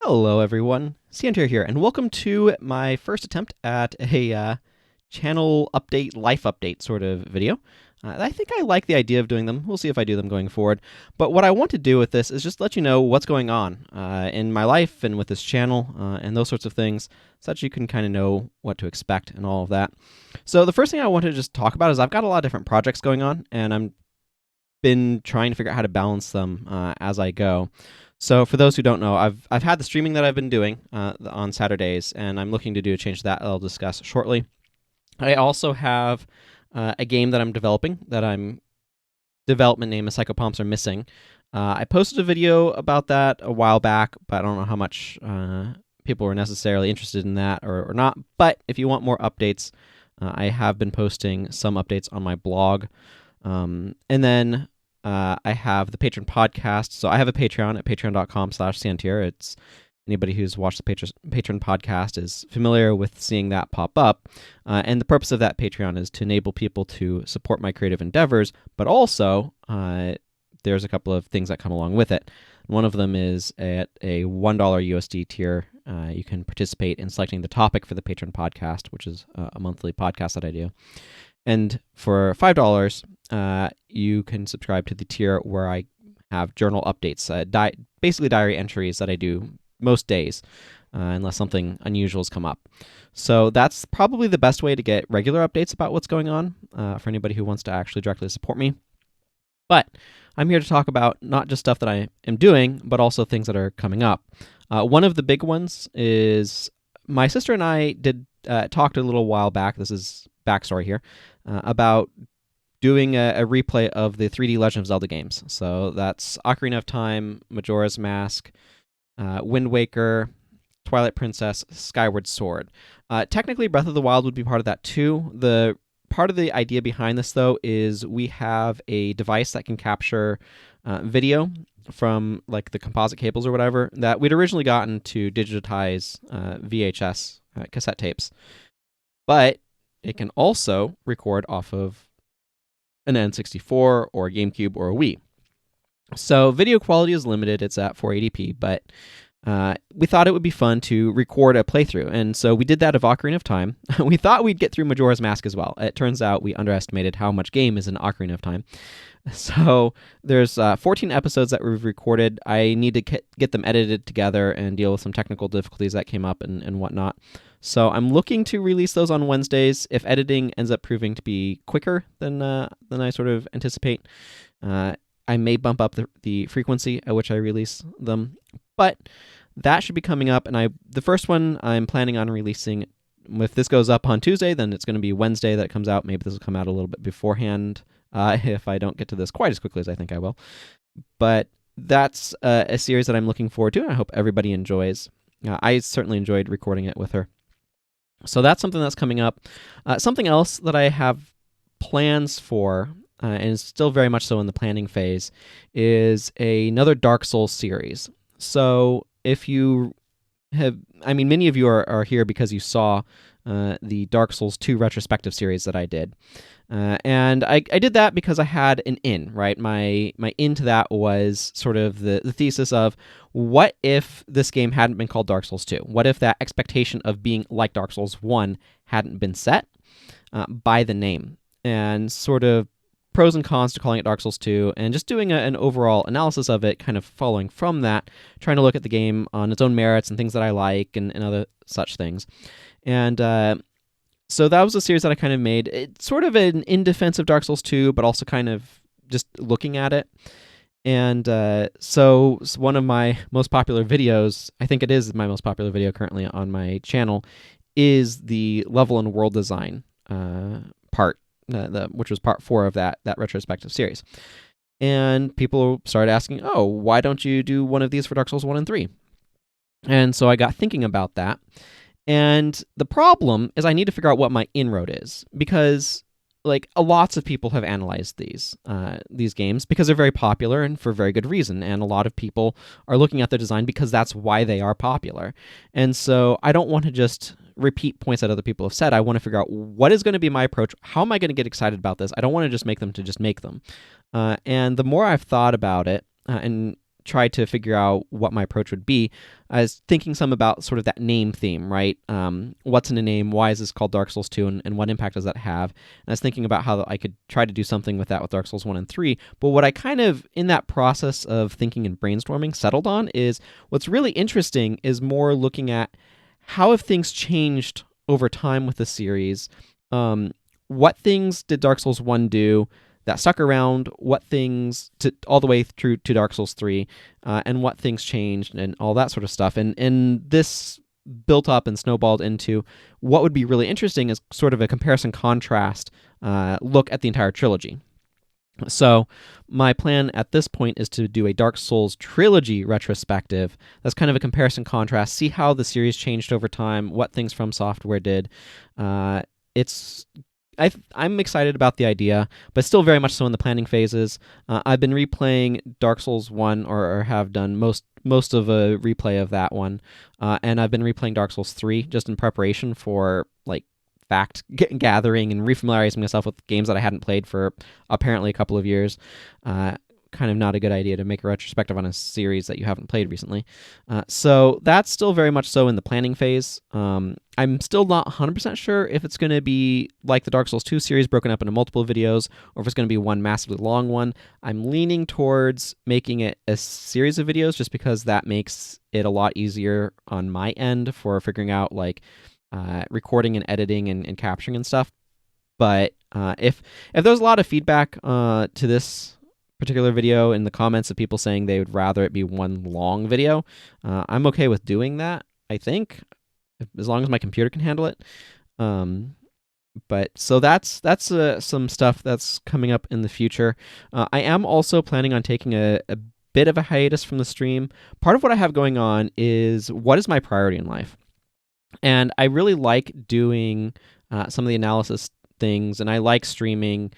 Hello, everyone. Santir here, and welcome to my first attempt at a channel update, life update sort of video. I think I like the idea of doing them. We'll see if I do them going forward. But what I want to do with this is just let you know what's going on in my life and with this channel and those sorts of things, so that you can kind of know what to expect and all of that. So the first thing I want to just talk about is I've got a lot of different projects going on, and I'm been trying to figure out how to balance them as I go. So for those who don't know, I've had the streaming that I've been doing on Saturdays, and I'm looking to do a change to that I'll discuss shortly. I also have a game that I'm developing that I'm development name is Psychopomps Are Missing. I posted a video about that a while back, but I don't know how much people were necessarily interested in that or not. But if you want more updates, I have been posting some updates on my blog. And then I have the Patreon podcast. So I have a Patreon at patreon.com/Santir. It's anybody who's watched the Patreon podcast is familiar with seeing that pop up. And the purpose of that Patreon is to enable people to support my creative endeavors, but also there's a couple of things that come along with it. One of them is at a $1 USD tier. You can participate in selecting the topic for the Patreon podcast, which is a monthly podcast that I do. And for $5, you can subscribe to the tier where I have journal updates, basically diary entries that I do most days, unless something unusual has come up. So that's probably the best way to get regular updates about what's going on for anybody who wants to actually directly support me. But I'm here to talk about not just stuff that I am doing, but also things that are coming up. One of the big ones is my sister and I talked a little while back. This is backstory here about doing a replay of the 3D Legend of Zelda games. So that's Ocarina of Time, Majora's Mask, Wind Waker, Twilight Princess, Skyward Sword. Technically, Breath of the Wild would be part of that too. The part of the idea behind this, though, is we have a device that can capture video from like the composite cables or whatever that we'd originally gotten to digitize VHS cassette tapes. But it can also record off of an N64 or a GameCube or a Wii. So video quality is limited. It's at 480p, but we thought it would be fun to record a playthrough. And so we did that of Ocarina of Time. We thought we'd get through Majora's Mask as well. It turns out we underestimated how much game is in Ocarina of Time. So there's 14 episodes that we've recorded. I need to get them edited together and deal with some technical difficulties that came up and whatnot. So I'm looking to release those on Wednesdays. If editing ends up proving to be quicker than I sort of anticipate, I may bump up the frequency at which I release them. But that should be coming up. And the first one I'm planning on releasing, if this goes up on Tuesday, then it's going to be Wednesday that it comes out. Maybe this will come out a little bit beforehand if I don't get to this quite as quickly as I think I will. But that's a series that I'm looking forward to, and I hope everybody enjoys. I certainly enjoyed recording it with her. So that's something that's coming up. Something else that I have plans for, and is still very much so in the planning phase, is another Dark Souls series. So if you have, many of you are here because you saw the Dark Souls 2 retrospective series that I did. And I did that because I had an in, right? My in to that was sort of the thesis of, what if this game hadn't been called Dark Souls 2? What if that expectation of being like Dark Souls 1 hadn't been set by the name? And sort of pros and cons to calling it Dark Souls 2, and just doing an overall analysis of it, kind of following from that, trying to look at the game on its own merits and things that I like and other such things. And so that was a series that I kind of made. It's sort of in defense of Dark Souls 2, but also kind of just looking at it. And so one of my most popular videos, I think it is my most popular video currently on my channel, is the level and world design part, which was part 4 of that retrospective series. And people started asking, oh, why don't you do one of these for Dark Souls 1 and 3? And so I got thinking about that. And the problem is I need to figure out what my inroad is, because lots of people have analyzed these games because they're very popular and for very good reason. And a lot of people are looking at the design because that's why they are popular. And so I don't want to just repeat points that other people have said. I want to figure out what is going to be my approach. How am I going to get excited about this? I don't want to just make them to just make them. And the more I've thought about it, and tried to figure out what my approach would be, I was thinking some about sort of that name theme, right? What's in a name? Why is this called Dark Souls 2, and what impact does that have? And I was thinking about how I could try to do something with that with Dark Souls 1 and 3. But what I kind of, in that process of thinking and brainstorming, settled on is what's really interesting is more looking at how have things changed over time with the series. What things did Dark Souls 1 do that stuck around, what things all the way through to Dark Souls 3, and what things changed and all that sort of stuff. And this built up and snowballed into what would be really interesting is sort of a comparison contrast look at the entire trilogy. So my plan at this point is to do a Dark Souls trilogy retrospective. That's kind of a comparison contrast, see how the series changed over time, what things From Software did. I'm excited about the idea, but still very much so in the planning phases. I've been replaying Dark Souls 1, or have done most of a replay of that one, and I've been replaying Dark Souls 3 just in preparation for like fact gathering and refamiliarizing myself with games that I hadn't played for apparently a couple of years. Kind of not a good idea to make a retrospective on a series that you haven't played recently. So that's still very much so in the planning phase. I'm still not 100% sure if it's going to be like the Dark Souls 2 series broken up into multiple videos, or if it's going to be one massively long one. I'm leaning towards making it a series of videos just because that makes it a lot easier on my end for figuring out like recording and editing and capturing and stuff. But if there's a lot of feedback to this particular video in the comments of people saying they would rather it be one long video, I'm okay with doing that, I think, as long as my computer can handle it. But so that's some stuff that's coming up in the future. I am also planning on taking a bit of a hiatus from the stream. Part of what I have going on is what is my priority in life? And I really like doing some of the analysis things, and I like streaming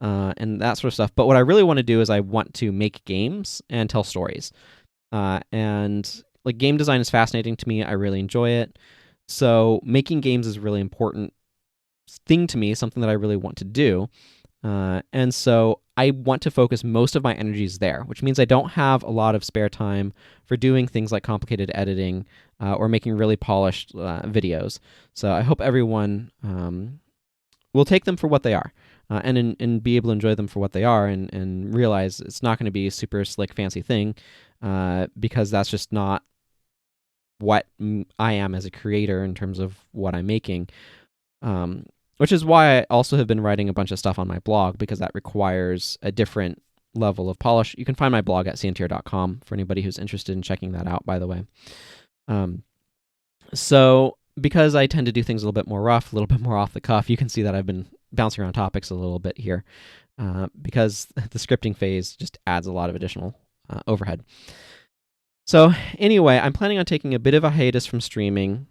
and that sort of stuff. But what I really want to do is I want to make games and tell stories. And like game design is fascinating to me. I really enjoy it. So making games is a really important thing to me, something that I really want to do. And so I want to focus most of my energies there, which means I don't have a lot of spare time for doing things like complicated editing or making really polished videos. So I hope everyone will take them for what they are. And be able to enjoy them for what they are, and realize it's not going to be a super slick, fancy thing, because that's just not what I am as a creator in terms of what I'm making. Which is why I also have been writing a bunch of stuff on my blog, because that requires a different level of polish. You can find my blog at cntier.com for anybody who's interested in checking that out, by the way. So because I tend to do things a little bit more rough, a little bit more off the cuff, you can see that I've been bouncing around topics a little bit here, because the scripting phase just adds a lot of additional overhead. So anyway, I'm planning on taking a bit of a hiatus from streaming,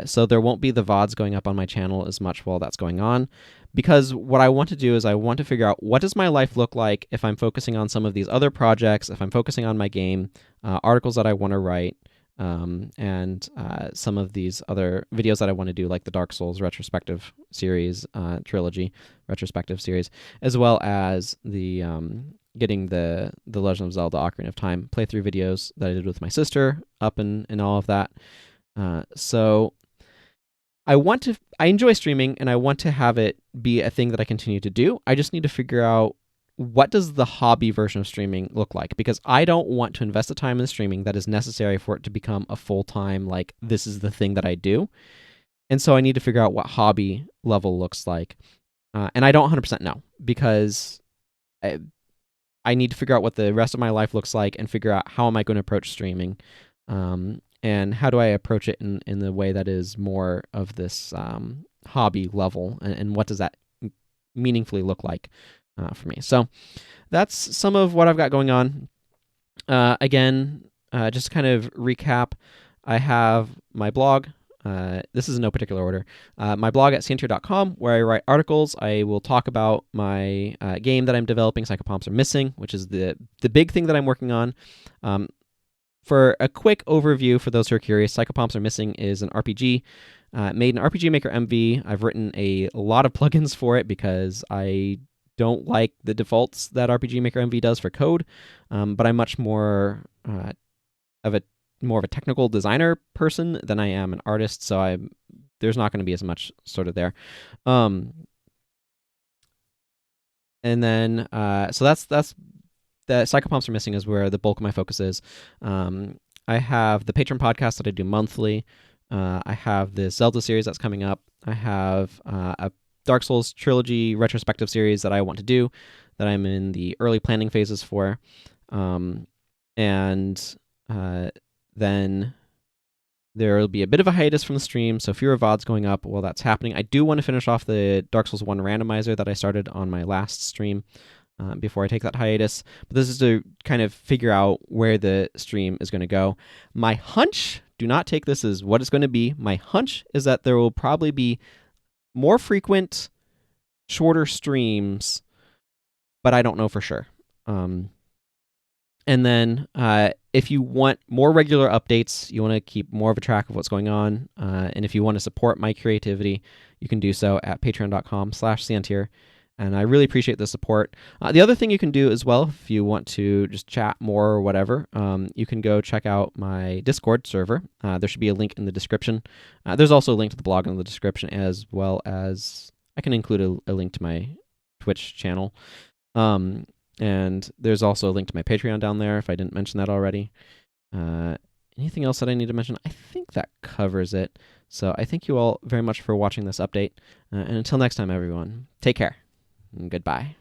so there won't be the VODs going up on my channel as much while that's going on, because what I want to do is I want to figure out what does my life look like if I'm focusing on some of these other projects, if I'm focusing on my game, articles that I want to write, and some of these other videos that I want to do, like the Dark Souls retrospective series, trilogy retrospective series, as well as the getting the Legend of Zelda Ocarina of Time playthrough videos that I did with my sister up and all of that. So I enjoy streaming, and I want to have it be a thing that I continue to do. I just need to figure out what does the hobby version of streaming look like, because I don't want to invest the time in streaming that is necessary for it to become a full-time, like, this is the thing that I do. And so I need to figure out what hobby level looks like. And I don't 100% know, because I need to figure out what the rest of my life looks like and figure out how am I going to approach streaming, and how do I approach it in the way that is more of this hobby level, and what does that meaningfully look like for me. So that's some of what I've got going on. Again, just to kind of recap, I have my blog. This is in no particular order. My blog at cntier.com, where I write articles. I will talk about my game that I'm developing, Psychopomps Are Missing, which is the big thing that I'm working on. For a quick overview, for those who are curious, Psychopomps Are Missing is an RPG made in RPG Maker MV. I've written a lot of plugins for it because I don't like the defaults that RPG Maker MV does for code, but I'm much more of a technical designer person than I am an artist, so there's not going to be as much sort of there. And then so that's the Psychopomps Are Missing is where the bulk of my focus is. I have the Patreon podcast that I do monthly. I have the Zelda series that's coming up. I have a Dark Souls trilogy retrospective series that I want to do, that I'm in the early planning phases for. And then there will be a bit of a hiatus from the stream, so fewer VODs going up while that's happening. I do want to finish off the Dark Souls 1 randomizer that I started on my last stream before I take that hiatus. But this is to kind of figure out where the stream is going to go. My hunch, do not take this as what it's going to be. My hunch is that there will probably be more frequent, shorter streams, but I don't know for sure. And then if you want more regular updates, you want to keep more of a track of what's going on, and if you want to support my creativity, you can do so at patreon.com/Santier. And I really appreciate the support. The other thing you can do as well, if you want to just chat more or whatever, you can go check out my Discord server. There should be a link in the description. There's also a link to the blog in the description, as well as I can include a link to my Twitch channel. And there's also a link to my Patreon down there, if I didn't mention that already. Anything else that I need to mention? I think that covers it. So I thank you all very much for watching this update. And until next time, everyone, take care. And goodbye.